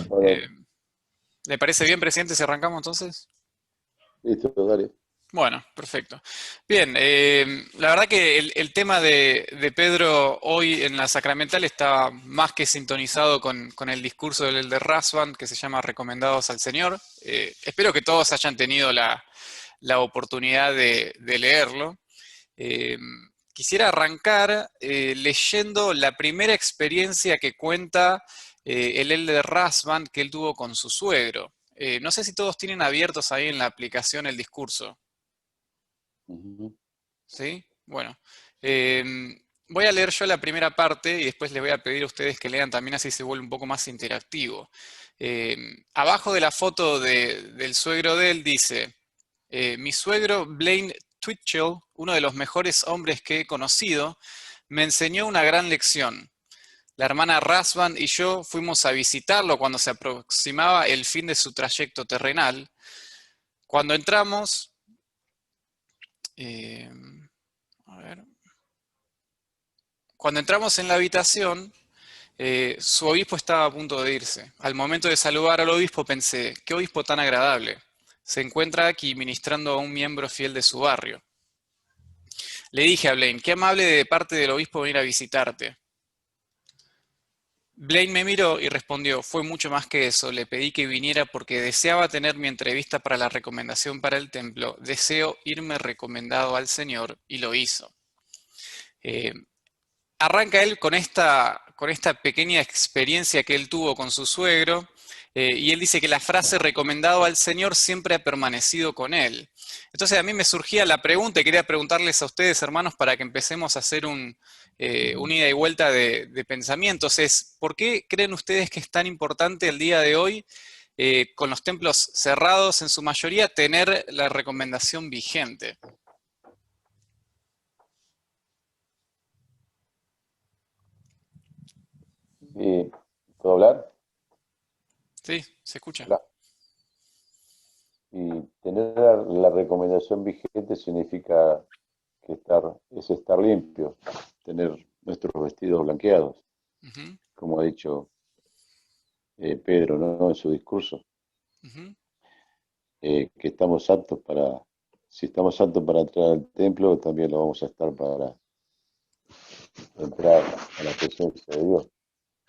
Bueno, Eh, ¿Le parece bien, presidente, si arrancamos entonces? listo, dale. Bueno, perfecto. Bien, la verdad que el tema de Pedro hoy en la sacramental está más que sintonizado con el discurso del Elder Rasban, que se llama Recomendados al Señor. Espero que todos hayan tenido la oportunidad de leerlo. Eh, Quisiera arrancar leyendo la primera experiencia que cuenta el Elder Rasban que él tuvo con su suegro. No sé si todos tienen abiertos ahí en la aplicación el discurso. Ujú. ¿Sí? Bueno, eh, voy a leer yo la primera parte y después les voy a pedir a ustedes que lean también, así se vuelve un poco más interactivo. Abajo de la foto del suegro de él dice, mi suegro Blaine Twitchell, uno de los mejores hombres que he conocido, me enseñó una gran lección. La hermana Rasban y yo fuimos a visitarlo cuando se aproximaba el fin de su trayecto terrenal. Cuando entramos, eh, a ver, cuando entramos en la habitación, su obispo estaba a punto de irse. Al momento de saludar al obispo pensé, qué obispo tan agradable. Se encuentra aquí ministrando a un miembro fiel de su barrio. Le dije a Blaine, qué amable de parte del obispo venir a visitarte. Blaine me miró y respondió, fue mucho más que eso, le pedí que viniera porque deseaba tener mi entrevista para la recomendación para el templo, deseo irme recomendado al Señor y lo hizo. Eh, Arranca él con esta pequeña experiencia que él tuvo con su suegro, y él dice que la frase recomendado al Señor siempre ha permanecido con él. Entonces a mí me surgía la pregunta y quería preguntarles a ustedes, hermanos, para que empecemos a hacer un ida y vuelta de pensamientos, es ¿por qué creen ustedes que es tan importante el día de hoy, con los templos cerrados en su mayoría, tener la recomendación vigente? ¿Puedo hablar? Sí, se escucha. Hola. Y tener la recomendación vigente significa es estar limpio, tener nuestros vestidos blanqueados, Ujú, como ha dicho Pedro, ¿no? En su discurso, ujú. que estamos aptos si estamos aptos para entrar al templo, también lo vamos a estar para entrar a la presencia de Dios.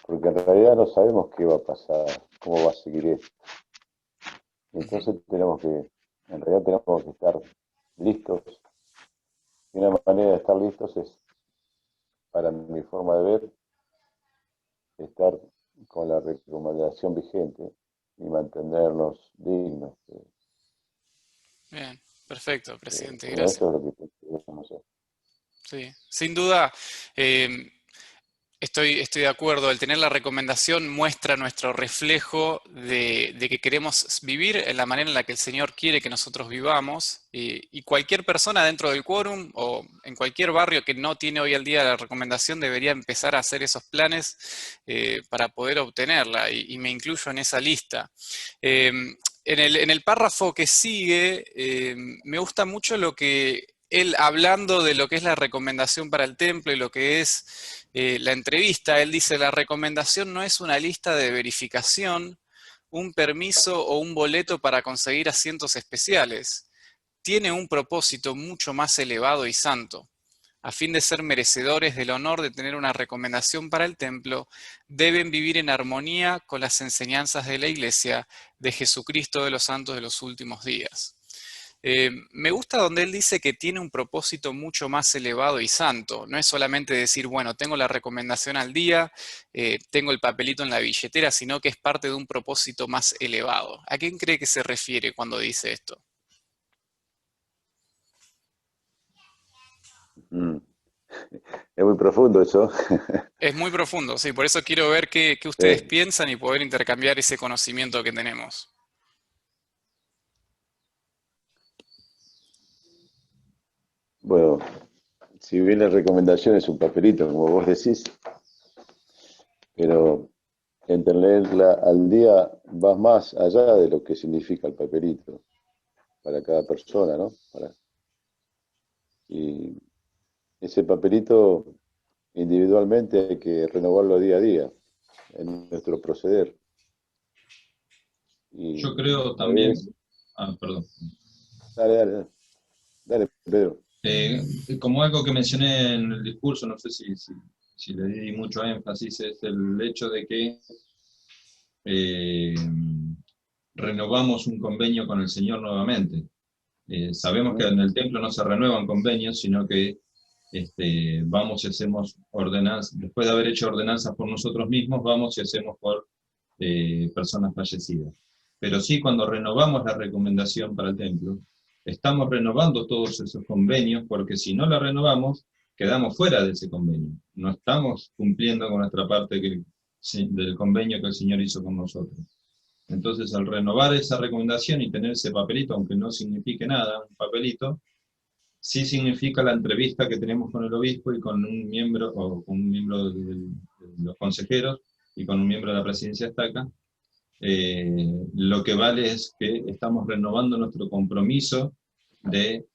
Porque en realidad no sabemos qué va a pasar, cómo va a seguir esto. Ujú. Entonces en realidad tenemos que estar listos. Y una manera de estar listos es, para mi forma de ver, estar con la recomendación vigente y mantenernos dignos. Bien, perfecto, presidente, Bueno, gracias. eso es lo que queremos hacer. Sí, sin duda, eh, estoy de acuerdo. El tener la recomendación muestra nuestro reflejo de que queremos vivir en la manera en la que el Señor quiere que nosotros vivamos. Y cualquier persona dentro del quórum o en cualquier barrio que no tiene hoy al día la recomendación debería empezar a hacer esos planes para poder obtenerla. Y me incluyo en esa lista. Eh, en el párrafo que sigue, me gusta mucho lo que él, hablando de lo que es la recomendación para el templo y lo que es la entrevista, él dice, la recomendación no es una lista de verificación, un permiso o un boleto para conseguir asientos especiales. Tiene un propósito mucho más elevado y santo. A fin de ser merecedores del honor de tener una recomendación para el templo, deben vivir en armonía con las enseñanzas de la Iglesia de Jesucristo de los santos de los últimos días. Me gusta donde él dice que tiene un propósito mucho más elevado y santo. No es solamente decir, bueno, tengo la recomendación al día, tengo el papelito en la billetera, sino que es parte de un propósito más elevado. ¿A quién cree que se refiere cuando dice esto? Mm. Es muy profundo eso. Es muy profundo, sí, por eso quiero ver qué ustedes Sí. piensan y poder intercambiar ese conocimiento que tenemos. Bueno, si bien la recomendación es un papelito, como vos decís, pero en tenerla al día vas más allá de lo que significa el papelito para cada persona, ¿no? Y ese papelito individualmente hay que renovarlo día a día en nuestro proceder. Y Yo creo tal también, vez, perdón. dale, dale, dale, dale, Pedro. Como algo que mencioné en el discurso, no sé si le di mucho énfasis, es el hecho de que eh, renovamos un convenio con el Señor nuevamente. Sabemos que Ujú. en el templo no se renuevan convenios, sino que vamos y hacemos ordenanzas, después de haber hecho ordenanzas por nosotros mismos, vamos y hacemos por personas fallecidas. Pero sí, cuando renovamos la recomendación para el templo, estamos renovando todos esos convenios, porque si no la renovamos, quedamos fuera de ese convenio. No estamos cumpliendo con nuestra parte del convenio que el Señor hizo con nosotros. Entonces, al renovar esa recomendación y tener ese papelito, aunque no signifique nada, un papelito, sí significa la entrevista que tenemos con el obispo y con un miembro, o con un miembro de los consejeros, y con un miembro de la presidencia estaca. Lo que vale es que estamos renovando nuestro compromiso de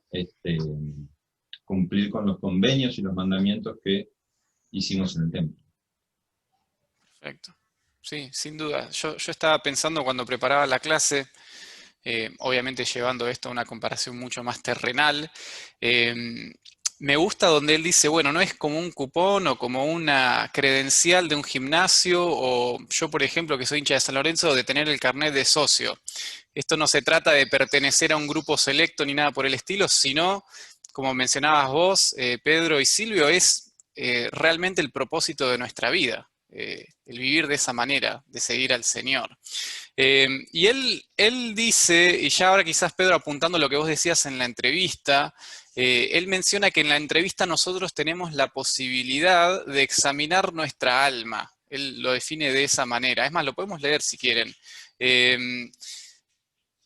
cumplir con los convenios y los mandamientos que hicimos en el templo. Perfecto. Sí, sin duda. Yo estaba pensando cuando preparaba la clase, obviamente llevando esto a una comparación mucho más terrenal, me gusta donde él dice, bueno, no es como un cupón o como una credencial de un gimnasio, o yo, por ejemplo, que soy hincha de San Lorenzo, de tener el carnet de socio. Esto no se trata de pertenecer a un grupo selecto ni nada por el estilo, sino, como mencionabas vos, Pedro y Silvio, es realmente el propósito de nuestra vida, el vivir de esa manera, de seguir al Señor. Y él dice, y ya ahora quizás Pedro apuntando a lo que vos decías en la entrevista, él menciona que en la entrevista nosotros tenemos la posibilidad de examinar nuestra alma. Él lo define de esa manera. Es más, lo podemos leer si quieren. Eh,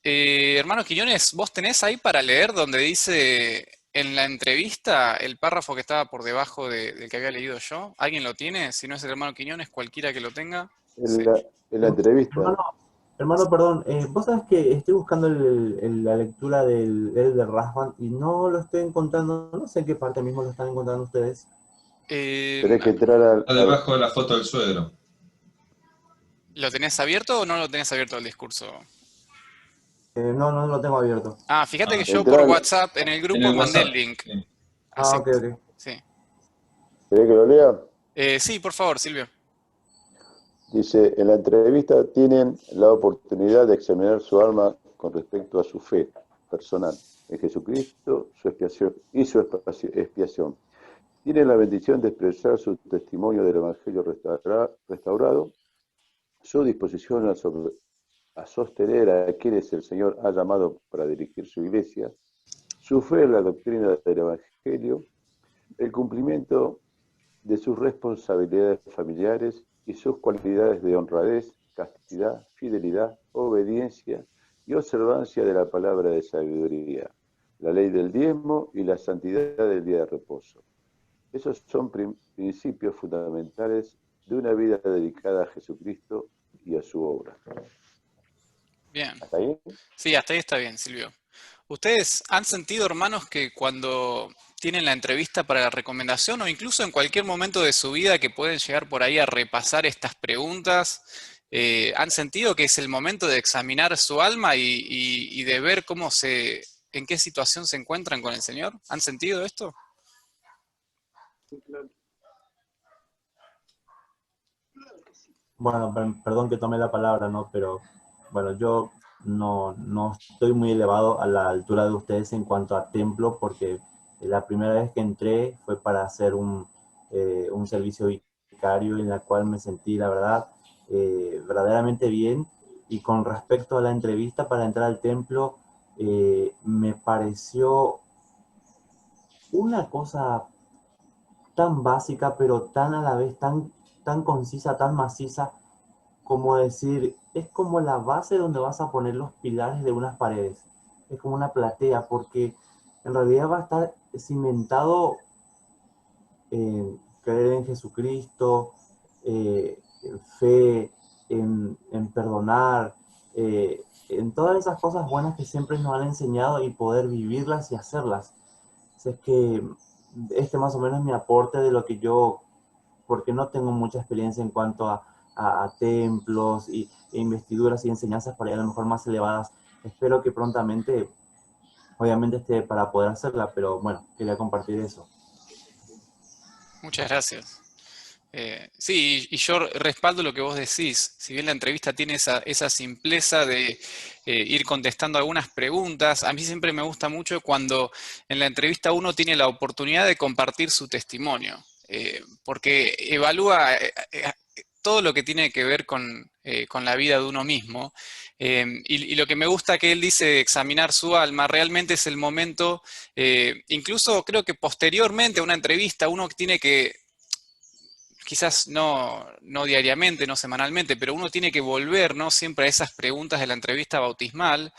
hermano Quiñones, ¿vos tenés ahí para leer donde dice en la entrevista el párrafo que estaba por debajo del que había leído yo? ¿Alguien lo tiene? Si no es el hermano Quiñones, cualquiera que lo tenga. Sí. En la entrevista, Hermano, hermano, perdón, vos sabés que estoy buscando la lectura del Rahman y no lo estoy encontrando, no sé en qué parte mismo lo están encontrando ustedes. tenés que entrar Está debajo de la foto del suegro. ¿Lo tenés abierto o no lo tenés abierto el discurso? No, no lo tengo abierto. Ah, fíjate que yo por entrar, WhatsApp en el En grupo el mandé el WhatsApp. link. Sí. Ah, Así, ok, ok. sí. ¿querés que lo lea? Sí, por favor, Silvio. Dice, en la entrevista tienen la oportunidad de examinar su alma con respecto a su fe personal en Jesucristo, su expiación y su expiación. Tienen la bendición de expresar su testimonio del Evangelio restaurado, su disposición a sostener a quienes el Señor ha llamado para dirigir su iglesia, su fe en la doctrina del Evangelio, el cumplimiento de sus responsabilidades familiares y sus cualidades de honradez, castidad, fidelidad, obediencia y observancia de la palabra de sabiduría, la ley del diezmo y la santidad del día de reposo. Esos son principios fundamentales de una vida dedicada a Jesucristo y a su obra. Bien. ¿Hasta ahí? Sí, hasta ahí está bien, Silvio. ¿Ustedes han sentido, hermanos, que cuando tienen la entrevista para la recomendación o incluso en cualquier momento de su vida que pueden llegar por ahí a repasar estas preguntas, han sentido que es el momento de examinar su alma y de ver en qué situación se encuentran con el Señor? ¿Han sentido esto? Bueno, perdón que tome la palabra, ¿no? Pero bueno, yo no estoy muy elevado a la altura de ustedes en cuanto a templo, porque la primera vez que entré fue para hacer un servicio vicario en la cual me sentí, la verdad, verdaderamente bien. Y con respecto a la entrevista para entrar al templo, me pareció una cosa tan básica, pero tan a la vez tan concisa, tan maciza, como decir, es como la base donde vas a poner los pilares de unas paredes. Es como una platea, porque en realidad va a estar cimentado en creer en Jesucristo, en fe, en perdonar, en todas esas cosas buenas que siempre nos han enseñado y poder vivirlas y hacerlas. Así es que este más o menos es mi aporte de lo que yo, porque no tengo mucha experiencia en cuanto a templos e investiduras y enseñanzas por ahí a lo mejor más elevadas. Espero que prontamente, obviamente, esté para poder hacerla, pero bueno, quería compartir eso. Muchas gracias. Sí, y yo respaldo lo que vos decís. Si bien la entrevista tiene esa simpleza de ir contestando algunas preguntas, a mí siempre me gusta mucho cuando en la entrevista uno tiene la oportunidad de compartir su testimonio, porque evalúa todo lo que tiene que ver con la vida de uno mismo. Y lo que me gusta que él dice de examinar su alma, realmente es el momento, incluso creo que posteriormente a una entrevista, uno tiene que quizás no diariamente, no semanalmente, pero uno tiene que volver, ¿no?, siempre a esas preguntas de la entrevista bautismal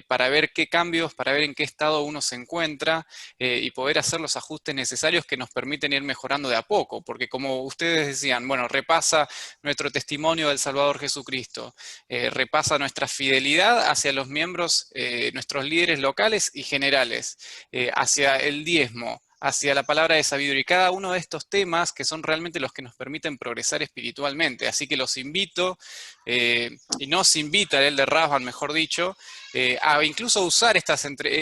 para ver qué cambios, para ver en qué estado uno se encuentra y poder hacer los ajustes necesarios que nos permiten ir mejorando de a poco, porque como ustedes decían, bueno, repasa nuestro testimonio del Salvador Jesucristo, repasa nuestra fidelidad hacia los miembros, nuestros líderes locales y generales, hacia el diezmo, hacia la palabra de sabiduría, y cada uno de estos temas que son realmente los que nos permiten progresar espiritualmente. Así que los invito, y nos invita el de Rasban, mejor dicho, a incluso usar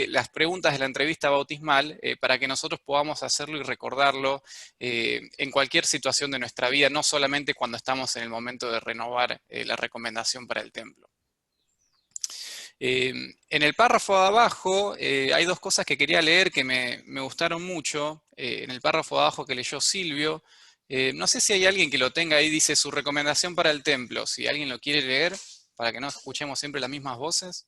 las preguntas de la entrevista bautismal para que nosotros podamos hacerlo y recordarlo en cualquier situación de nuestra vida, no solamente cuando estamos en el momento de renovar la recomendación para el templo. En el párrafo de abajo hay dos cosas que quería leer que me gustaron mucho. En el párrafo de abajo que leyó Silvio, no sé si hay alguien que lo tenga ahí, dice su recomendación para el templo. Si alguien lo quiere leer, para que no escuchemos siempre las mismas voces.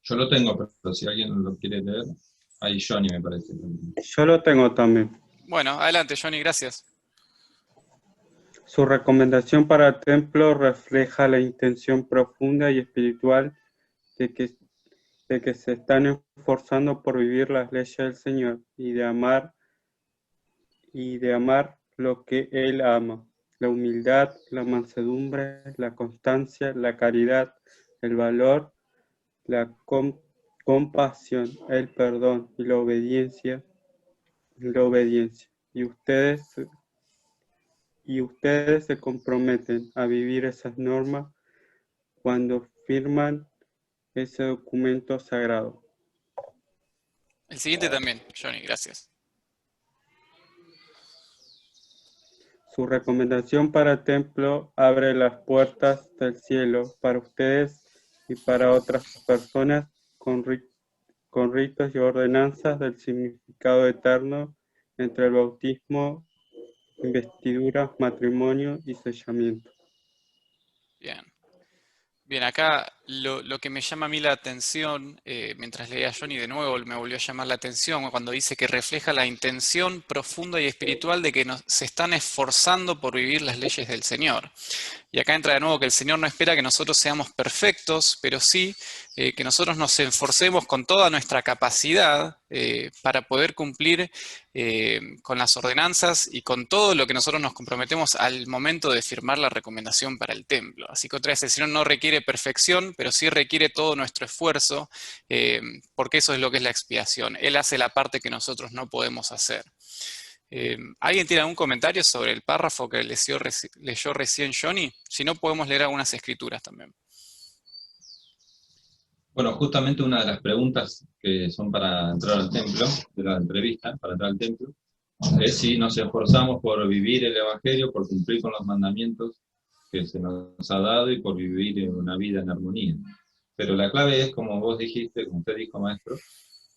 Yo lo tengo, pero si alguien lo quiere leer, ahí Johnny me parece. Yo lo tengo también. Bueno, adelante Johnny, gracias. Su recomendación para el templo refleja la intención profunda y espiritual de que se están esforzando por vivir las leyes del Señor y de amar lo que Él ama: la humildad, la mansedumbre, la constancia, la caridad, el valor, la compasión, el perdón y la obediencia. Y ustedes se comprometen a vivir esas normas cuando firman ese documento sagrado. El siguiente también, Johnny, gracias. Su recomendación para el templo abre las puertas del cielo para ustedes y para otras personas con ritos y ordenanzas del significado eterno entre el bautismo, investidura, matrimonio y sellamiento. Bien. Bien, acá lo que me llama a mí la atención, mientras leía a Johnny de nuevo, me volvió a llamar la atención cuando dice que refleja la intención profunda y espiritual de que se están esforzando por vivir las leyes del Señor. Y acá entra de nuevo que el Señor no espera que nosotros seamos perfectos, pero sí que nosotros nos esforcemos con toda nuestra capacidad para poder cumplir con las ordenanzas y con todo lo que nosotros nos comprometemos al momento de firmar la recomendación para el templo. Así que otra vez, el Señor no requiere perfección, pero sí requiere todo nuestro esfuerzo, porque eso es lo que es la expiación. Él hace la parte que nosotros no podemos hacer. ¿Alguien tiene algún comentario sobre el párrafo que leyó recién Johnny? Si no, podemos leer algunas escrituras también. Bueno, justamente una de las preguntas que son para entrar al templo, de la entrevista, para entrar al templo, es si nos esforzamos por vivir el Evangelio, por cumplir con los mandamientos que se nos ha dado y por vivir una vida en armonía. Pero la clave es, como vos dijiste, como usted dijo, maestro,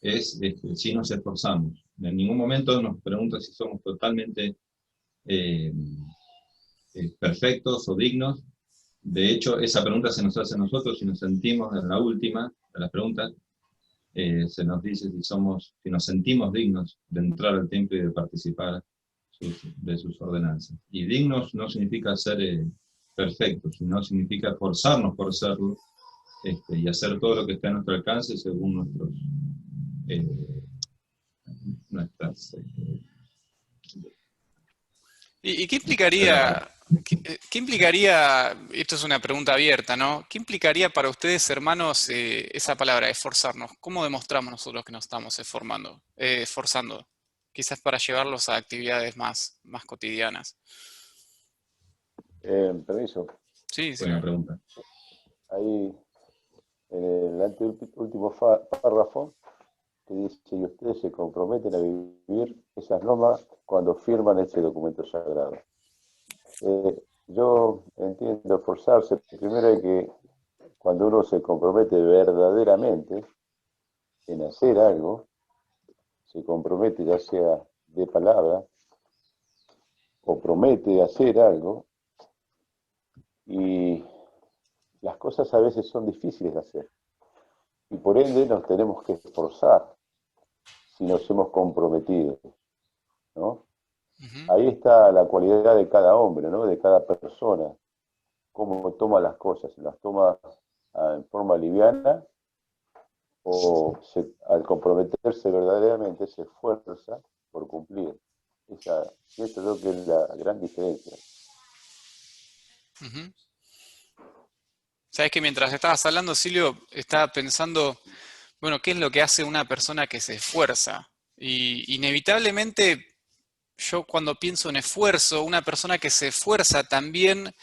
es si nos esforzamos. En ningún momento nos pregunta si somos totalmente perfectos o dignos. De hecho, esa pregunta se nos hace a nosotros si nos sentimos, en la última de las preguntas, se nos dice si nos sentimos dignos de entrar al templo y de participar de sus ordenanzas. Y dignos no significa ser perfectos, sino significa esforzarnos por serlo y hacer todo lo que esté a nuestro alcance según nuestras... ¿Y qué implicaría, qué implicaría, esto es una pregunta abierta, ¿no? ¿Qué implicaría para ustedes, hermanos, esa palabra, esforzarnos? ¿Cómo demostramos nosotros que nos estamos esforzando? quizás para llevarlos a actividades más cotidianas. Permiso. Sí, sí. Buena pregunta. Ahí en el anteúltimo párrafo que dice, y ustedes se comprometen a vivir esas normas cuando firman este documento sagrado. Yo entiendo esforzarse. Primero hay que, cuando uno se compromete verdaderamente en hacer algo, se compromete ya sea de palabra o promete hacer algo, y las cosas a veces son difíciles de hacer. Y por ende nos tenemos que esforzar si nos hemos comprometido, ¿no? Ahí está la cualidad de cada hombre, ¿no? De cada persona, cómo toma las cosas, las toma en forma liviana o al comprometerse verdaderamente se esfuerza por cumplir. Eso creo que es la gran diferencia. Sabes que mientras estabas hablando, Silvio, estaba pensando, bueno, ¿qué es lo que hace una persona que se esfuerza? Y inevitablemente, yo cuando pienso en esfuerzo, una persona que se esfuerza también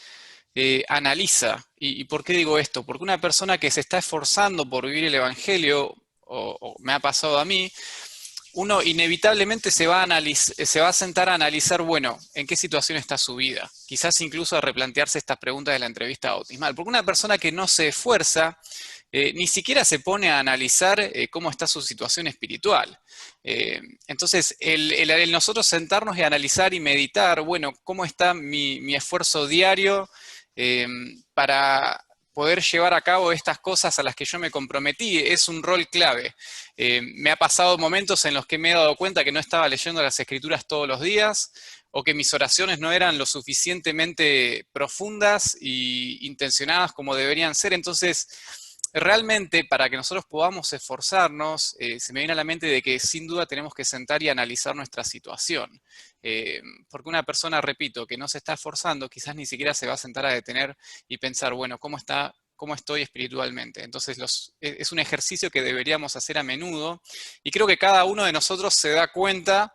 analiza. ¿Y por qué digo esto? Porque una persona que se está esforzando por vivir el Evangelio, o me ha pasado a mí, uno inevitablemente se va a sentar a analizar, bueno, en qué situación está su vida. Quizás incluso a replantearse estas preguntas de la entrevista bautismal. Porque una persona que no se esfuerza, ni siquiera se pone a analizar cómo está su situación espiritual. Entonces, el nosotros sentarnos y analizar y meditar, bueno, cómo está mi esfuerzo diario para poder llevar a cabo estas cosas a las que yo me comprometí, es un rol clave. Me ha pasado momentos en los que me he dado cuenta que no estaba leyendo las Escrituras todos los días, o que mis oraciones no eran lo suficientemente profundas e intencionadas como deberían ser. Entonces, realmente, para que nosotros podamos esforzarnos, se me viene a la mente de que sin duda tenemos que sentar y analizar nuestra situación. Porque una persona, repito, que no se está esforzando, quizás ni siquiera se va a sentar a detener y pensar, bueno, ¿cómo estoy espiritualmente? Entonces es un ejercicio que deberíamos hacer a menudo, y creo que cada uno de nosotros se da cuenta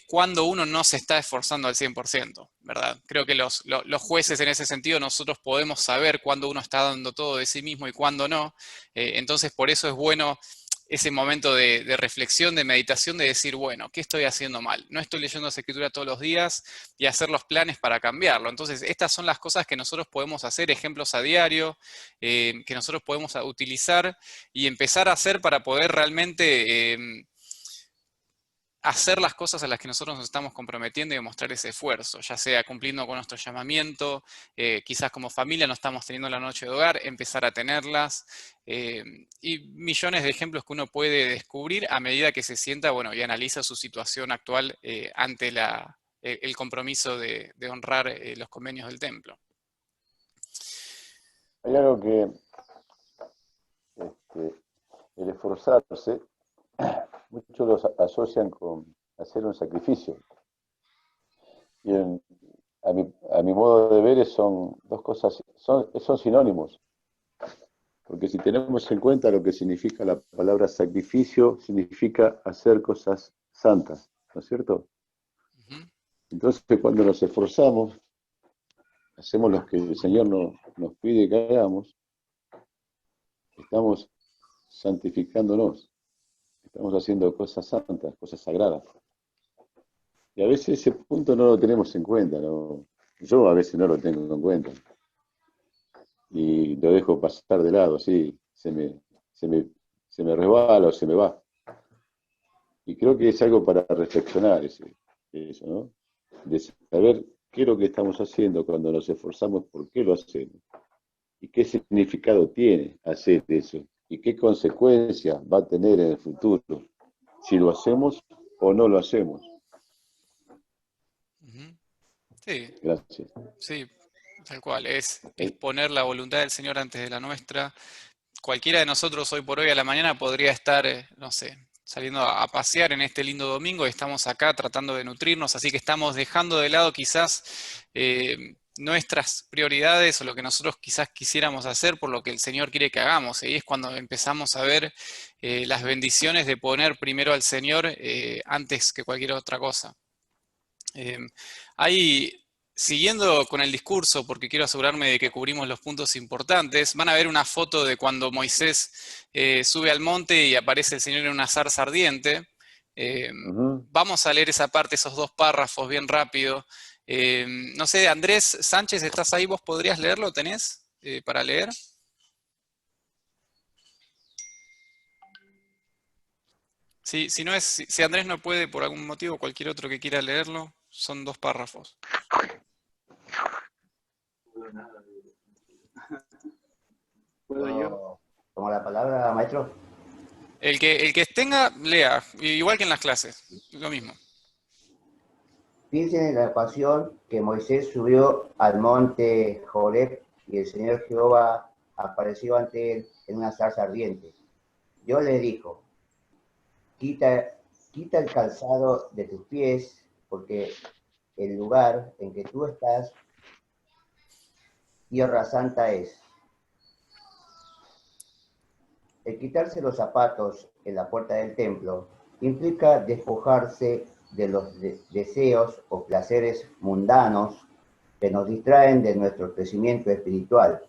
cuando uno no se está esforzando al 100%, ¿verdad? Creo que los jueces en ese sentido, nosotros podemos saber cuándo uno está dando todo de sí mismo y cuándo no. Entonces por eso es bueno ese momento de reflexión, de meditación, de decir, bueno, ¿qué estoy haciendo mal? No estoy leyendo esa escritura todos los días, y hacer los planes para cambiarlo. Entonces, estas son las cosas que nosotros podemos hacer, ejemplos a diario, que nosotros podemos utilizar y empezar a hacer para poder realmente hacer las cosas a las que nosotros nos estamos comprometiendo y demostrar ese esfuerzo, ya sea cumpliendo con nuestro llamamiento, quizás como familia no estamos teniendo la noche de hogar, empezar a tenerlas, y millones de ejemplos que uno puede descubrir a medida que se sienta, bueno, y analiza su situación actual ante el compromiso de honrar los convenios del templo. Hay algo que el esforzarse, muchos los asocian con hacer un sacrificio. Y a mi modo de ver son dos cosas, son sinónimos. Porque si tenemos en cuenta lo que significa la palabra sacrificio, significa hacer cosas santas, ¿no es cierto? Entonces, cuando nos esforzamos, hacemos lo que el Señor nos pide que hagamos, estamos santificándonos, estamos haciendo cosas santas, cosas sagradas. Y a veces ese punto no lo tenemos en cuenta, ¿no? Yo a veces no lo tengo en cuenta. Y lo dejo pasar de lado, sí, se me resbala o se me va. Y creo que es algo para reflexionar eso, ¿no? De saber qué es lo que estamos haciendo cuando nos esforzamos, por qué lo hacemos. Y qué significado tiene hacer eso. Y qué consecuencias va a tener en el futuro. Si lo hacemos o no lo hacemos. Sí. Gracias. Sí, tal cual. Es poner la voluntad del Señor antes de la nuestra. Cualquiera de nosotros hoy por hoy a la mañana podría estar, no sé, saliendo a pasear en este lindo domingo, y estamos acá tratando de nutrirnos, así que estamos dejando de lado quizás nuestras prioridades o lo que nosotros quizás quisiéramos hacer por lo que el Señor quiere que hagamos. Y ahí es cuando empezamos a ver las bendiciones de poner primero al Señor antes que cualquier otra cosa. Siguiendo con el discurso, porque quiero asegurarme de que cubrimos los puntos importantes, van a ver una foto de cuando Moisés sube al monte y aparece el Señor en una zarza ardiente. Vamos a leer esa parte, esos 2 párrafos bien rápido. No sé, Andrés Sánchez, ¿estás ahí? ¿Vos podrías leerlo? ¿Tenés para leer? Sí, si Andrés no puede por algún motivo, cualquier otro que quiera leerlo, son 2 párrafos. ¿Puedo yo? ¿Tomo la palabra, maestro? El que tenga, lea, igual que en las clases, lo mismo. Piensen en la ocasión que Moisés subió al monte Horeb y el Señor Jehová apareció ante él en una zarza ardiente. Dios le dijo, quita el calzado de tus pies, porque el lugar en que tú estás, tierra santa es. El quitarse los zapatos en la puerta del templo implica despojarse de los deseos o placeres mundanos que nos distraen de nuestro crecimiento espiritual.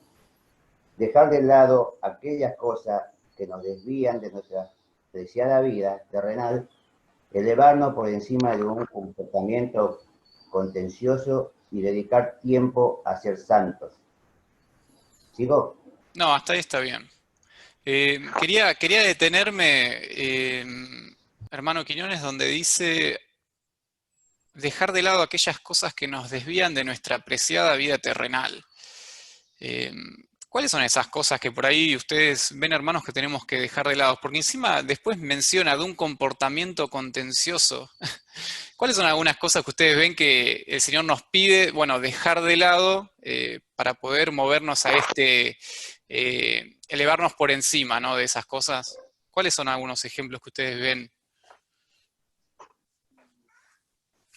Dejar de lado aquellas cosas que nos desvían de nuestra preciada vida terrenal, elevarnos por encima de un comportamiento contencioso y dedicar tiempo a ser santos. ¿Sigo? No, hasta ahí está bien. Quería detenerme, hermano Quiñones, donde dice dejar de lado aquellas cosas que nos desvían de nuestra preciada vida terrenal. ¿Cuáles son esas cosas que por ahí ustedes ven, hermanos, que tenemos que dejar de lado? Porque encima después menciona de un comportamiento contencioso. ¿Cuáles son algunas cosas que ustedes ven que el Señor nos pide, bueno, dejar de lado para poder movernos a elevarnos por encima, ¿no?, de esas cosas? ¿Cuáles son algunos ejemplos que ustedes ven?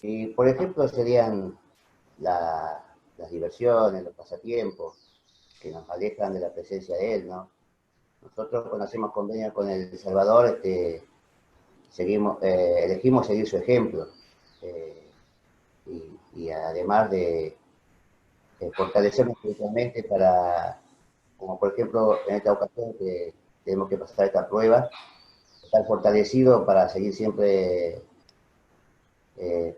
Y, por ejemplo, serían las diversiones, los pasatiempos, que nos alejan de la presencia de Él, ¿no? Nosotros cuando hacemos convenio con el Salvador, elegimos seguir su ejemplo, y además de fortalecernos espiritualmente para, como por ejemplo en esta ocasión que tenemos que pasar esta prueba, estar fortalecido para seguir siempre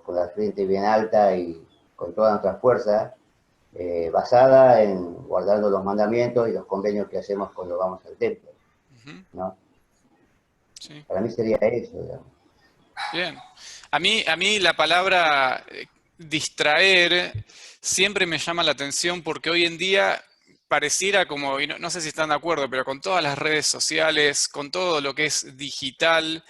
con la frente bien alta y con toda nuestra fuerza, basada en guardando los mandamientos y los convenios que hacemos cuando vamos al templo, ¿no? Sí. Para mí sería eso, digamos. Bien. A mí la palabra distraer siempre me llama la atención porque hoy en día pareciera como, y no sé si están de acuerdo, pero con todas las redes sociales, con todo lo que es digital,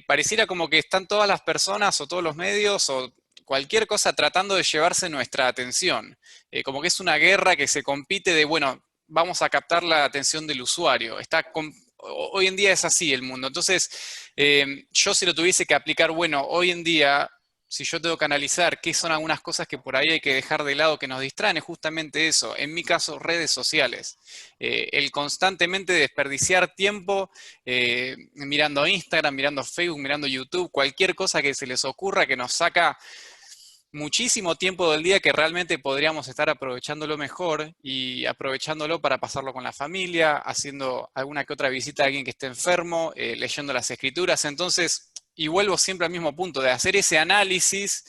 pareciera como que están todas las personas o todos los medios o cualquier cosa tratando de llevarse nuestra atención. Como que es una guerra que se compite de, bueno, vamos a captar la atención del usuario. Hoy en día es así el mundo. Entonces, yo si lo tuviese que aplicar, bueno, hoy en día, si yo tengo que analizar qué son algunas cosas que por ahí hay que dejar de lado que nos distraen, es justamente eso. En mi caso, redes sociales. El constantemente desperdiciar tiempo mirando Instagram, mirando Facebook, mirando YouTube, cualquier cosa que se les ocurra que nos saca muchísimo tiempo del día que realmente podríamos estar aprovechándolo mejor y aprovechándolo para pasarlo con la familia, haciendo alguna que otra visita a alguien que esté enfermo, leyendo las escrituras. Entonces, y vuelvo siempre al mismo punto de hacer ese análisis.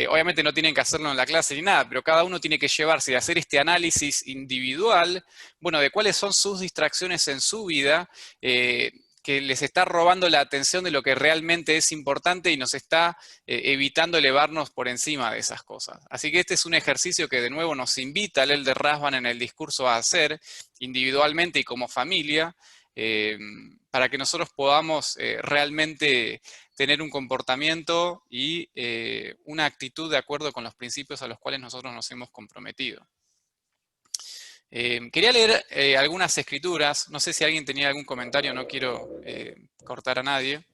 Obviamente no tienen que hacerlo en la clase ni nada, pero cada uno tiene que llevarse y hacer este análisis individual, bueno, de cuáles son sus distracciones en su vida, que les está robando la atención de lo que realmente es importante y nos está evitando elevarnos por encima de esas cosas. Así que este es un ejercicio que de nuevo nos invita el Elder Rasbán en el discurso a hacer individualmente y como familia, para que nosotros podamos realmente tener un comportamiento y una actitud de acuerdo con los principios a los cuales nosotros nos hemos comprometido. Quería leer algunas escrituras, no sé si alguien tenía algún comentario, no quiero cortar a nadie.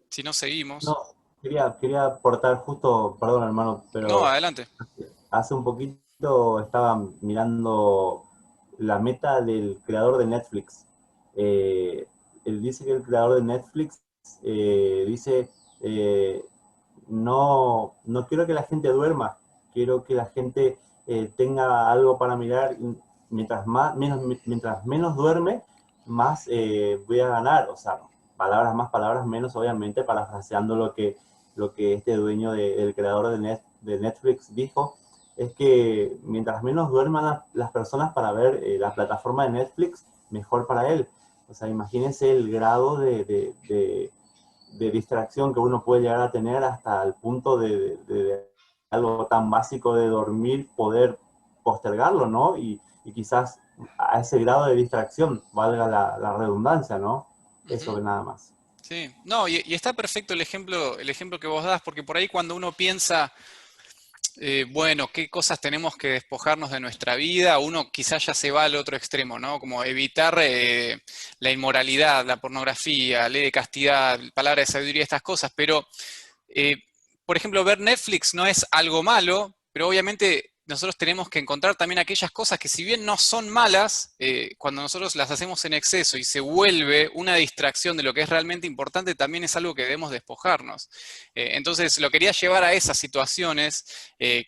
Si no, seguimos. No, quería aportar justo, perdón hermano, No, pero adelante. hace un poquito estaba mirando la meta del creador de Netflix. Él dice que el creador de Netflix dice, no quiero que la gente duerma, quiero que la gente tenga algo para mirar. Y mientras menos duerme, más voy a ganar. O sea, palabras más, palabras menos, obviamente, parafraseando lo que este dueño del creador de Netflix dijo, es que mientras menos duerman las personas para ver la plataforma de Netflix, mejor para él. O sea, imagínense el grado de distracción que uno puede llegar a tener hasta el punto de algo tan básico de dormir, poder postergarlo, ¿no? Y quizás a ese grado de distracción, valga la redundancia, ¿no? Eso que nada más. Sí, no, y está perfecto el ejemplo que vos das, porque por ahí cuando uno piensa, bueno, qué cosas tenemos que despojarnos de nuestra vida, uno quizás ya se va al otro extremo, ¿no? Como evitar la inmoralidad, la pornografía, ley de castidad, palabra de sabiduría, estas cosas, pero, por ejemplo, ver Netflix no es algo malo, pero obviamente nosotros tenemos que encontrar también aquellas cosas que si bien no son malas, cuando nosotros las hacemos en exceso y se vuelve una distracción de lo que es realmente importante, también es algo que debemos despojarnos. Entonces lo quería llevar a esas situaciones,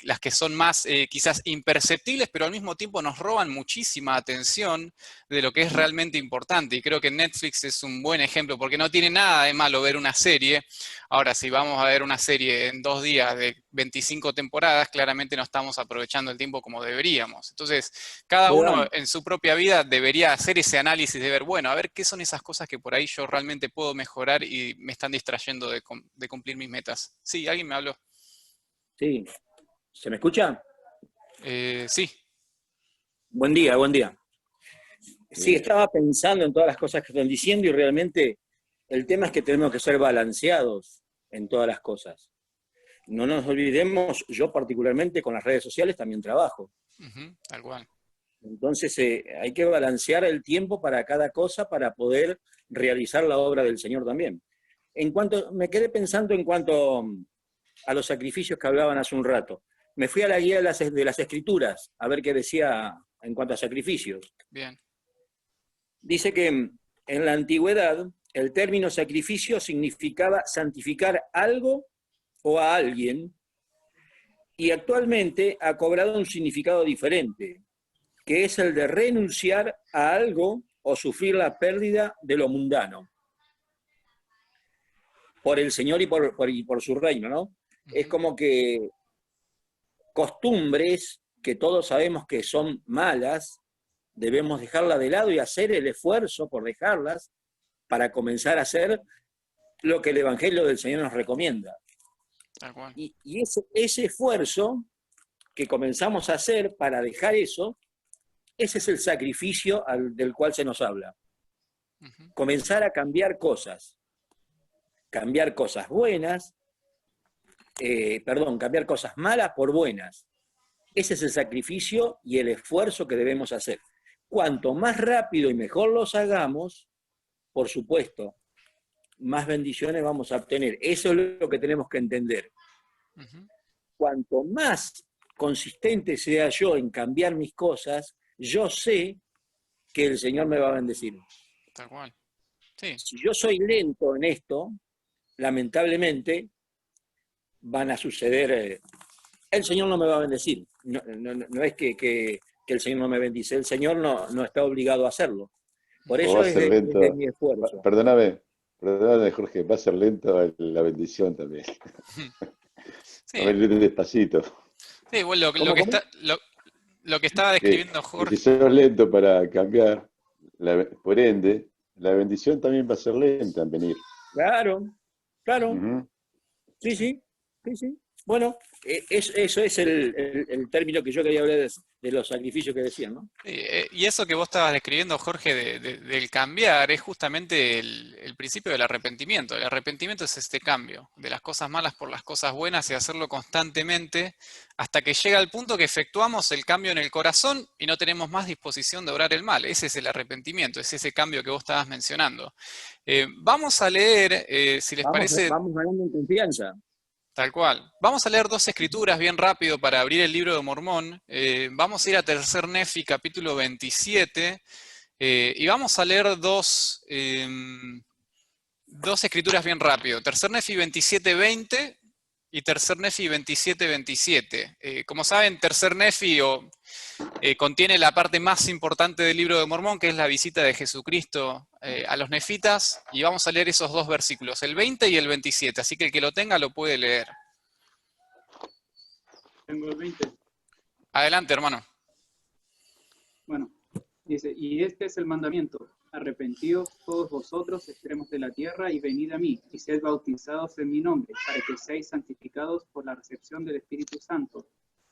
las que son más quizás imperceptibles, pero al mismo tiempo nos roban muchísima atención de lo que es realmente importante. Y creo que Netflix es un buen ejemplo, porque no tiene nada de malo ver una serie. Ahora, si vamos a ver una serie en 2 días de 25 temporadas, claramente no estamos aprovechando el tiempo como deberíamos. Entonces, cada uno en su propia vida debería hacer ese análisis de ver, bueno, a ver qué son esas cosas que por ahí yo realmente puedo mejorar y me están distrayendo de cumplir mis metas. Sí, alguien me habló. Sí. ¿Se me escucha? Sí. Buen día, buen día. Sí, estaba pensando en todas las cosas que están diciendo y realmente el tema es que tenemos que ser balanceados en todas las cosas. No nos olvidemos, yo particularmente con las redes sociales también trabajo. Tal cual. Entonces hay que balancear el tiempo para cada cosa para poder realizar la obra del Señor también. Me quedé pensando en cuanto a los sacrificios que hablaban hace un rato. Me fui a la guía de las Escrituras a ver qué decía en cuanto a sacrificios. Bien. Dice que en la antigüedad el término sacrificio significaba santificar algo o a alguien, y actualmente ha cobrado un significado diferente, que es el de renunciar a algo o sufrir la pérdida de lo mundano por el Señor y por su reino, ¿no? Es como que costumbres que todos sabemos que son malas, debemos dejarlas de lado y hacer el esfuerzo por dejarlas para comenzar a hacer lo que el Evangelio del Señor nos recomienda. Y ese esfuerzo que comenzamos a hacer para dejar eso, ese es el sacrificio del cual se nos habla. Comenzar a cambiar cosas buenas, cambiar cosas malas por buenas. Ese es el sacrificio y el esfuerzo que debemos hacer. Cuanto más rápido y mejor los hagamos, por supuesto, más bendiciones vamos a obtener. Eso es lo que tenemos que entender. Cuanto más consistente sea yo en cambiar mis cosas, yo sé que el Señor me va a bendecir. Tal cual. Sí. Si yo soy lento en esto, lamentablemente van a suceder... el Señor no me va a bendecir. No es que el Señor no me bendice. El Señor no está obligado a hacerlo. Por eso es de mi esfuerzo. Perdóname, Jorge, va a ser lento la bendición también. Sí. A ver, despacito. Sí, bueno, lo que estaba describiendo Jorge. Si sos lento para cambiar, por ende, la bendición también va a ser lenta en venir. Claro. Sí. Bueno, eso es el término que yo quería hablar de los sacrificios que decían, ¿no? Y eso que vos estabas describiendo, Jorge, del cambiar, es justamente el principio del arrepentimiento. El arrepentimiento es este cambio de las cosas malas por las cosas buenas y hacerlo constantemente hasta que llega el punto que efectuamos el cambio en el corazón y no tenemos más disposición de obrar el mal. Ese es el arrepentimiento, es ese cambio que vos estabas mencionando. Vamos a leer, si les parece... Vamos ganando en confianza. Tal cual. Vamos a leer dos escrituras bien rápido para abrir el libro de Mormón. Vamos a ir a Tercer Nefi, capítulo 27, y vamos a leer dos escrituras bien rápido. Tercer Nefi 27:20 y Tercer Nefi 27:27. Como saben, Tercer Nefi contiene la parte más importante del libro de Mormón, que es la visita de Jesucristo a los nefitas, y vamos a leer esos dos versículos, el 20 y el 27, así que el que lo tenga lo puede leer. Tengo el 20. Adelante, hermano. Bueno, dice, y este es el mandamiento: arrepentíos todos vosotros, extremos de la tierra, y venid a mí, y sed bautizados en mi nombre, para que seáis santificados por la recepción del Espíritu Santo,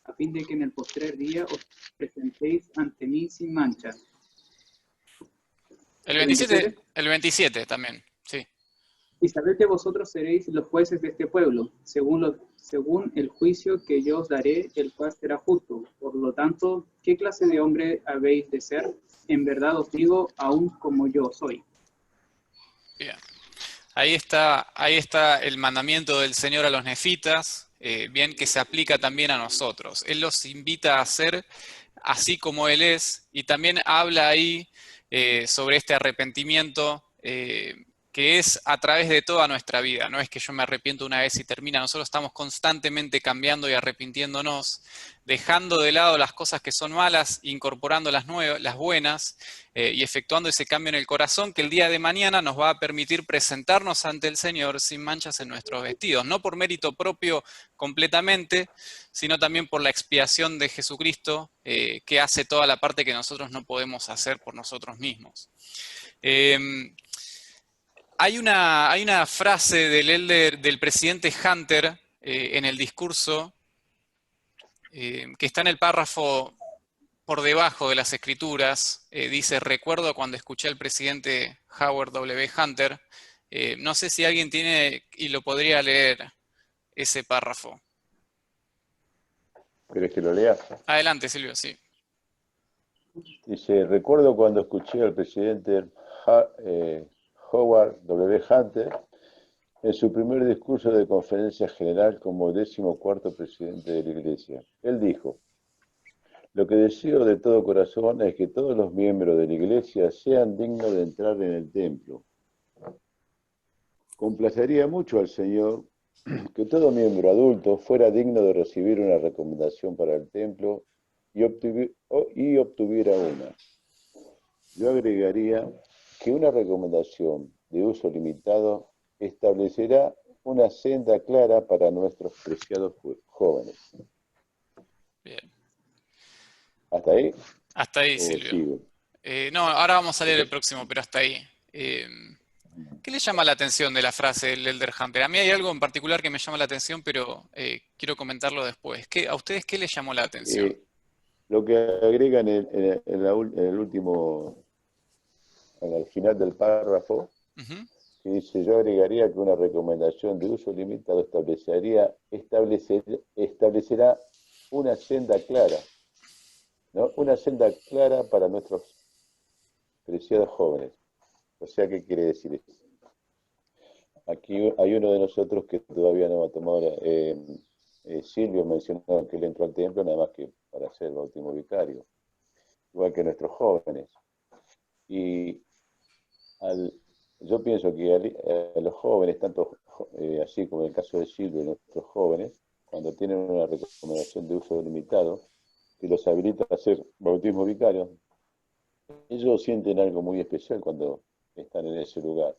a fin de que en el postrer día os presentéis ante mí sin mancha. El 27 también, sí. Y sabed que vosotros seréis los jueces de este pueblo, según el juicio que yo os daré, el cual será justo. Por lo tanto, ¿qué clase de hombre habéis de ser? En verdad os digo, aún como yo soy. Bien. Ahí está el mandamiento del Señor a los nefitas, bien que se aplica también a nosotros. Él los invita a ser así como Él es, y también habla ahí sobre este arrepentimiento que es a través de toda nuestra vida. No es que yo me arrepiento una vez y termina. Nosotros estamos constantemente cambiando y arrepintiéndonos, dejando de lado las cosas que son malas, incorporando las buenas, y efectuando ese cambio en el corazón que el día de mañana nos va a permitir presentarnos ante el Señor sin manchas en nuestros vestidos. No por mérito propio completamente, sino también por la expiación de Jesucristo, que hace toda la parte que nosotros no podemos hacer por nosotros mismos. Hay una frase del presidente Hunter en el discurso que está en el párrafo por debajo de las escrituras. Dice: recuerdo cuando escuché al presidente Howard W. Hunter. No sé si alguien tiene y lo podría leer ese párrafo. ¿Querés que lo lea? Adelante, Silvio, sí. Dice, recuerdo cuando escuché al presidente Howard W. Hunter en su primer discurso de conferencia general como 14º presidente de la Iglesia. Él dijo: lo que deseo de todo corazón es que todos los miembros de la Iglesia sean dignos de entrar en el templo. Complacería mucho al Señor que todo miembro adulto fuera digno de recibir una recomendación para el templo y obtuviera una. Yo agregaría que una recomendación de uso limitado establecerá una senda clara para nuestros preciados jóvenes. Bien. ¿Hasta ahí? Hasta ahí, Silvio. No, ahora vamos a leer el próximo, pero hasta ahí. ¿Qué le llama la atención de la frase del Elder Hunter? A mí hay algo en particular que me llama la atención, pero quiero comentarlo después. ¿A ustedes qué les llamó la atención? Lo que agrega en el último, al final del párrafo, que dice, yo agregaría que una recomendación de uso limitado establecerá una senda clara, ¿no? Una senda clara para nuestros preciados jóvenes. O sea, ¿qué quiere decir eso? Aquí hay uno de nosotros que todavía no ha tomado, Silvio mencionó que él entró al templo nada más que para ser el bautismo vicario, igual que nuestros jóvenes. Y yo pienso que a los jóvenes, tanto así como en el caso de Silvio y nuestros jóvenes, cuando tienen una recomendación de uso limitado, que los habilita a hacer bautismo vicario, ellos sienten algo muy especial cuando están en ese lugar.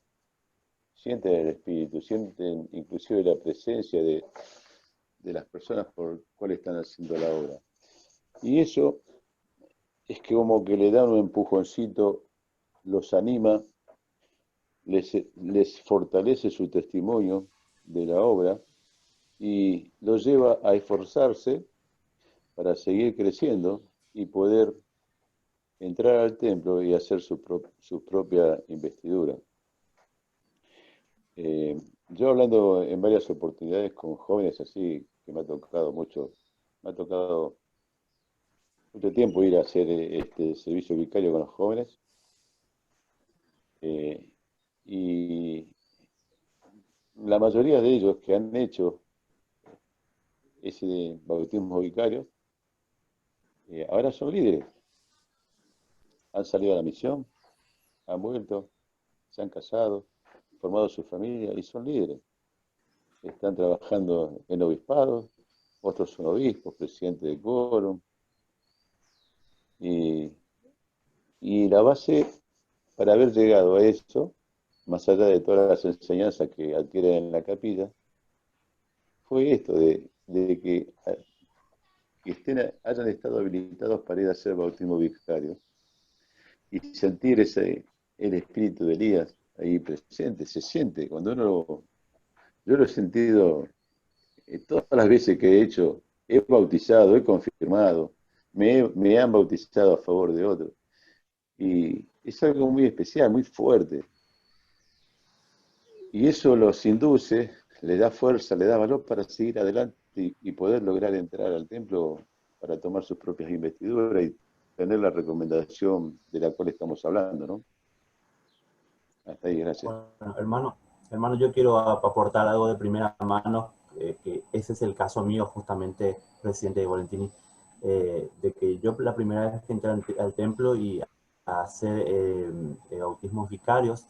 Sienten el Espíritu, sienten inclusive la presencia de las personas por cuales están haciendo la obra. Y eso es que como que le da un empujoncito, los anima, les fortalece su testimonio de la obra y los lleva a esforzarse para seguir creciendo y poder entrar al templo y hacer su propia investidura. Yo hablando en varias oportunidades con jóvenes así, que me ha tocado mucho tiempo ir a hacer este servicio vicario con los jóvenes, y la mayoría de ellos que han hecho ese bautismo vicario, ahora son líderes. Han salido a la misión, han vuelto, se han casado, formado su familia y son líderes. Están trabajando en obispados, otros son obispos, presidentes de quórum. Y la base para haber llegado a eso, más allá de todas las enseñanzas que adquieren en la capilla, fue esto de que hayan estado habilitados para ir a hacer bautismo vicario y sentir el espíritu de Elías ahí presente, se siente. Cuando yo lo he sentido todas las veces que he bautizado, he confirmado, me han bautizado a favor de otros. Y es algo muy especial, muy fuerte. Y eso los induce, les da fuerza, les da valor para seguir adelante y poder lograr entrar al templo para tomar sus propias investiduras y tener la recomendación de la cual estamos hablando, ¿no? Hasta ahí, gracias. Bueno, hermano, yo quiero aportar algo de primera mano, que ese es el caso mío, justamente, presidente de Volentini, de que yo la primera vez que entré al templo y a hacer bautismos vicarios,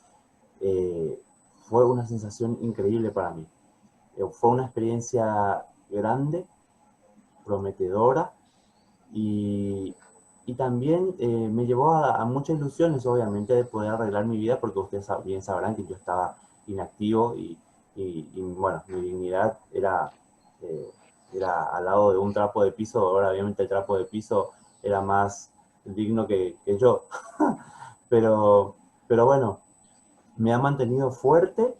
fue una sensación increíble para mí. Fue una experiencia grande, prometedora, y también me llevó a muchas ilusiones, obviamente, de poder arreglar mi vida, porque ustedes bien sabrán que yo estaba inactivo y bueno, mi dignidad era al lado de un trapo de piso. Ahora obviamente el trapo de piso era más digno que yo. pero bueno, me ha mantenido fuerte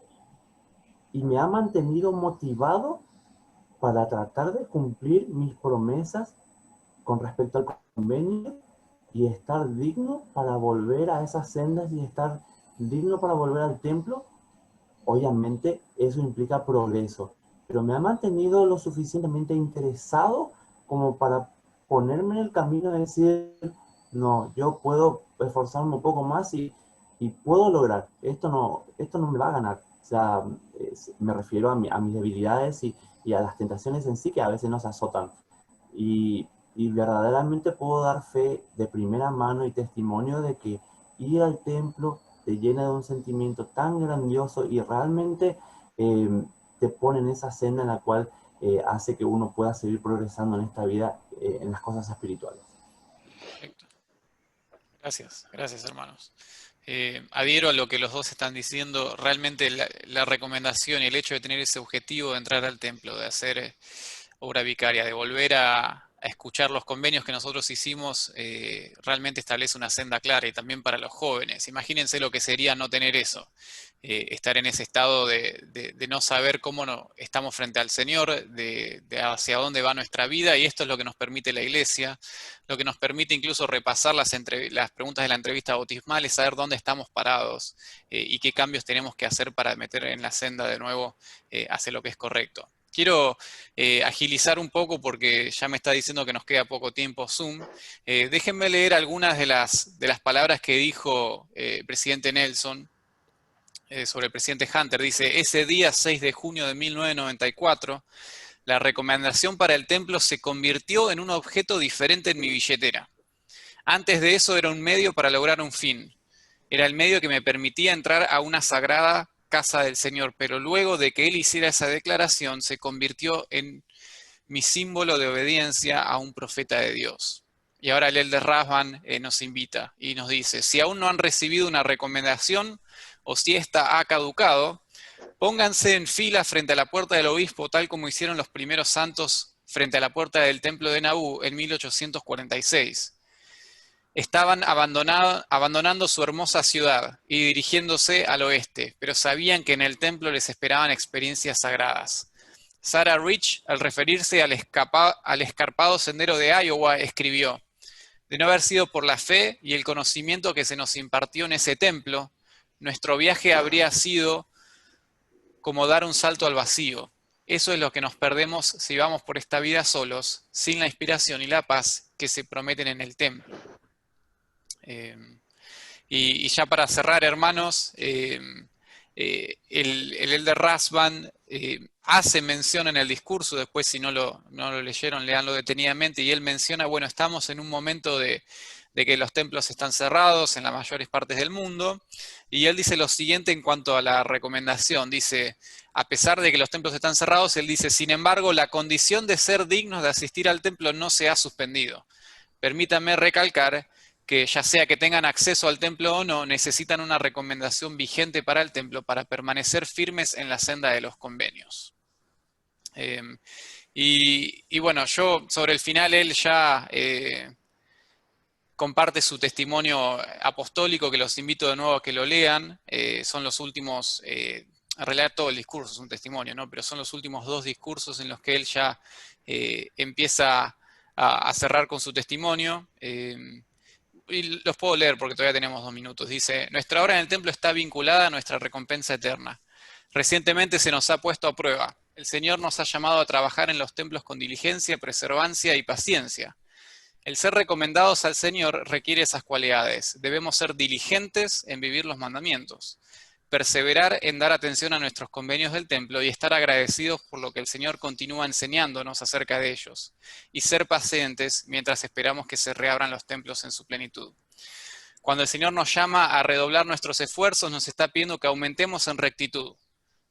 y me ha mantenido motivado para tratar de cumplir mis promesas con respecto al convenio y estar digno para volver a esas sendas y estar digno para volver al templo. Obviamente eso implica progreso, pero me ha mantenido lo suficientemente interesado como para ponerme en el camino de decir, no, yo puedo esforzarme un poco más y puedo lograr, esto no me va a ganar. O sea, me refiero a mis debilidades y a las tentaciones en sí, que a veces nos azotan. Y verdaderamente puedo dar fe de primera mano y testimonio de que ir al templo te llena de un sentimiento tan grandioso y realmente te pone en esa senda en la cual hace que uno pueda seguir progresando en esta vida, en las cosas espirituales. Perfecto. Gracias hermanos. Adhiero a lo que los dos están diciendo. Realmente la recomendación y el hecho de tener ese objetivo de entrar al templo, de hacer obra vicaria, de volver a escuchar los convenios que nosotros hicimos, realmente establece una senda clara, y también para los jóvenes. Imagínense lo que sería no tener eso, estar en ese estado de no saber cómo estamos frente al Señor, de hacia dónde va nuestra vida, y esto es lo que nos permite la Iglesia, lo que nos permite incluso repasar las preguntas de la entrevista bautismal, es saber dónde estamos parados y qué cambios tenemos que hacer para meter en la senda de nuevo hacia lo que es correcto. Quiero agilizar un poco porque ya me está diciendo que nos queda poco tiempo Zoom. Déjenme leer algunas de las palabras que dijo el presidente Nelson sobre el presidente Hunter. Dice: ese día 6 de junio de 1994, la recomendación para el templo se convirtió en un objeto diferente en mi billetera. Antes de eso era un medio para lograr un fin. Era el medio que me permitía entrar a una sagrada casa del Señor, pero luego de que él hiciera esa declaración, se convirtió en mi símbolo de obediencia a un profeta de Dios. Y ahora el Elder Rasban nos invita y nos dice: si aún no han recibido una recomendación o si esta ha caducado, pónganse en fila frente a la puerta del obispo, tal como hicieron los primeros santos frente a la puerta del templo de Nabú en 1846. Estaban abandonando su hermosa ciudad y dirigiéndose al oeste, pero sabían que en el templo les esperaban experiencias sagradas. Sarah Rich, al referirse al escarpado sendero de Iowa, escribió: de no haber sido por la fe y el conocimiento que se nos impartió en ese templo, nuestro viaje habría sido como dar un salto al vacío. Eso es lo que nos perdemos si vamos por esta vida solos, sin la inspiración y la paz que se prometen en el templo. Y ya para cerrar, hermanos, el Elder Rasband hace mención en el discurso, después si no lo leyeron, leanlo detenidamente, y él menciona, bueno, estamos en un momento de que los templos están cerrados en las mayores partes del mundo, y él dice lo siguiente en cuanto a la recomendación, dice, a pesar de que los templos están cerrados, él dice, sin embargo, la condición de ser dignos de asistir al templo no se ha suspendido. Permítanme recalcar que ya sea que tengan acceso al templo o no, necesitan una recomendación vigente para el templo para permanecer firmes en la senda de los convenios. Y bueno, yo sobre el final él ya comparte su testimonio apostólico, que los invito de nuevo a que lo lean. Son los últimos, en realidad todo el discurso es un testimonio, ¿no? Pero son los últimos 2 discursos en los que él ya empieza a cerrar con su testimonio. Y los puedo leer porque todavía tenemos 2 minutos. Dice, nuestra obra en el templo está vinculada a nuestra recompensa eterna. Recientemente se nos ha puesto a prueba. El Señor nos ha llamado a trabajar en los templos con diligencia, perseverancia y paciencia. El ser recomendados al Señor requiere esas cualidades. Debemos ser diligentes en vivir los mandamientos, perseverar en dar atención a nuestros convenios del templo y estar agradecidos por lo que el Señor continúa enseñándonos acerca de ellos, y ser pacientes mientras esperamos que se reabran los templos en su plenitud. Cuando el Señor nos llama a redoblar nuestros esfuerzos, nos está pidiendo que aumentemos en rectitud.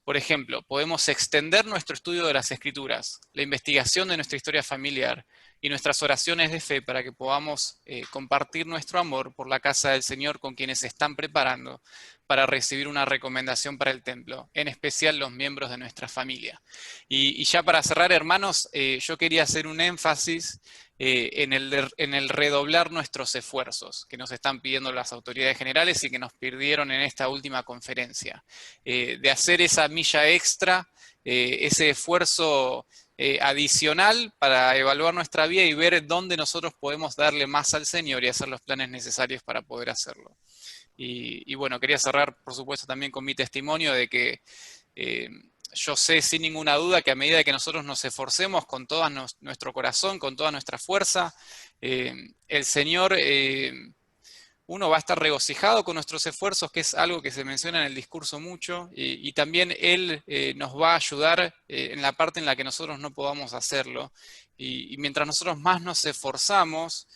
Por ejemplo, podemos extender nuestro estudio de las Escrituras, la investigación de nuestra historia familiar y nuestras oraciones de fe para que podamos compartir nuestro amor por la casa del Señor con quienes se están preparando para recibir una recomendación para el templo, en especial los miembros de nuestra familia. Y ya para cerrar, hermanos, yo quería hacer un énfasis en el redoblar nuestros esfuerzos que nos están pidiendo las autoridades generales y que nos pidieron en esta última conferencia, de hacer esa milla extra, ese esfuerzo adicional para evaluar nuestra vida y ver dónde nosotros podemos darle más al Señor y hacer los planes necesarios para poder hacerlo. Y bueno, quería cerrar, por supuesto, también con mi testimonio de que yo sé sin ninguna duda que a medida que nosotros nos esforcemos con todo nuestro corazón, con toda nuestra fuerza, el Señor, uno va a estar regocijado con nuestros esfuerzos, que es algo que se menciona en el discurso mucho, y también Él nos va a ayudar en la parte en la que nosotros no podamos hacerlo. Y mientras nosotros más nos esforzamos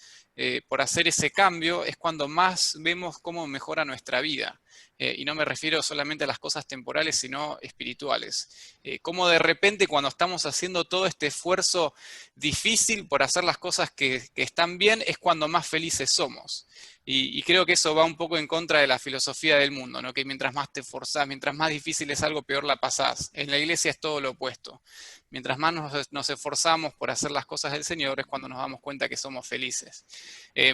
por hacer ese cambio, es cuando más vemos cómo mejora nuestra vida. Y no me refiero solamente a las cosas temporales, sino espirituales. Cómo de repente cuando estamos haciendo todo este esfuerzo difícil por hacer las cosas que están bien, es cuando más felices somos. Y creo que eso va un poco en contra de la filosofía del mundo, ¿no? Que mientras más te esforzás, mientras más difícil es algo, peor la pasás. En la iglesia es todo lo opuesto. Mientras más nos esforzamos por hacer las cosas del Señor, es cuando nos damos cuenta que somos felices.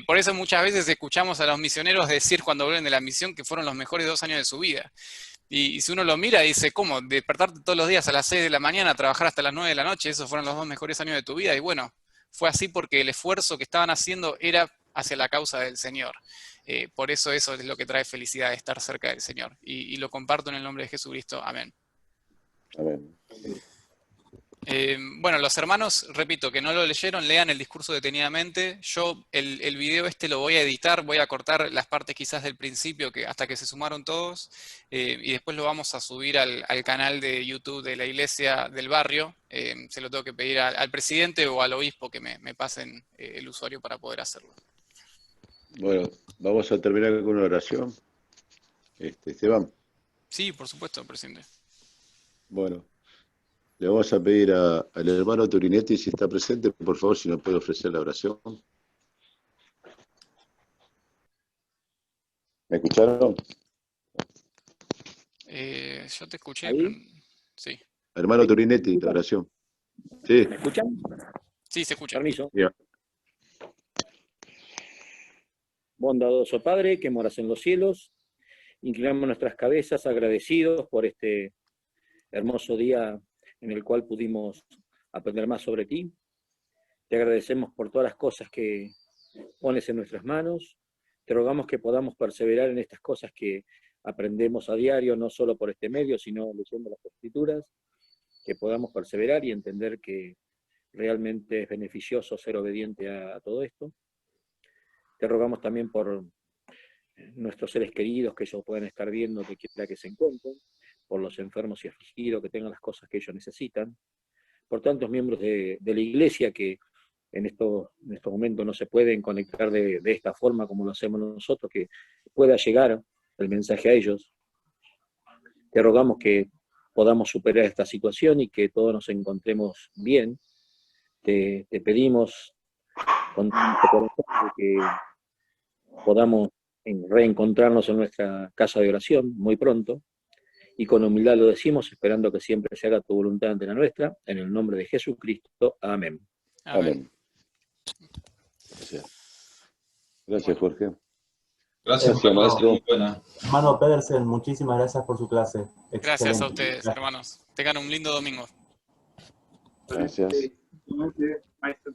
Por eso muchas veces escuchamos a los misioneros decir cuando vuelven de la misión que fueron los mejores 2 años de su vida. Y si uno lo mira, dice, ¿cómo? Despertarte todos los días a las 6 de la mañana, trabajar hasta las 9 de la noche, esos fueron los 2 mejores años de tu vida. Y bueno, fue así porque el esfuerzo que estaban haciendo era hacia la causa del Señor. Por eso es lo que trae felicidad, estar cerca del Señor. Y lo comparto en el nombre de Jesucristo. Amén. Amén. Bueno, los hermanos, repito, que no lo leyeron, lean el discurso detenidamente. Yo el video lo voy a editar, voy a cortar las partes quizás del principio hasta que se sumaron todos, y después lo vamos a subir al canal de YouTube de la iglesia del barrio. Se lo tengo que pedir al presidente o al obispo que me pasen el usuario para poder hacerlo. Bueno, vamos a terminar con una oración. Esteban. Sí, por supuesto, presidente. Bueno, le vamos a pedir al hermano Turinetti, si está presente, por favor, si nos puede ofrecer la oración. ¿Me escucharon? Yo te escuché, ¿Ahí? pero sí. Hermano Turinetti, la oración. ¿Sí? ¿Me escuchan? Sí, se escucha. Permiso. Ya. Bondadoso Padre, que moras en los cielos, inclinamos nuestras cabezas agradecidos por este hermoso día en el cual pudimos aprender más sobre ti. Te agradecemos por todas las cosas que pones en nuestras manos. Te rogamos que podamos perseverar en estas cosas que aprendemos a diario, no solo por este medio, sino leyendo las Escrituras, que podamos perseverar y entender que realmente es beneficioso ser obediente a todo esto. Te rogamos también por nuestros seres queridos, que ellos puedan estar viendo, que quiera que se encuentren. por los enfermos y afligidos, que tengan las cosas que ellos necesitan, por tantos miembros de la iglesia que en estos momentos no se pueden conectar de esta forma como lo hacemos nosotros, que pueda llegar el mensaje a ellos. Te rogamos que podamos superar esta situación y que todos nos encontremos bien. Te pedimos con nuestro corazón que podamos reencontrarnos en nuestra casa de oración muy pronto, y con humildad lo decimos, esperando que siempre se haga tu voluntad ante la nuestra, en el nombre de Jesucristo. Amén. Amén. Gracias, Jorge. Gracias por la clase, muy buena. Hermano Pedersen, muchísimas gracias por su clase. Gracias a Excelente. ustedes, Gracias. hermanos. Tengan un lindo domingo. Gracias. Maestro.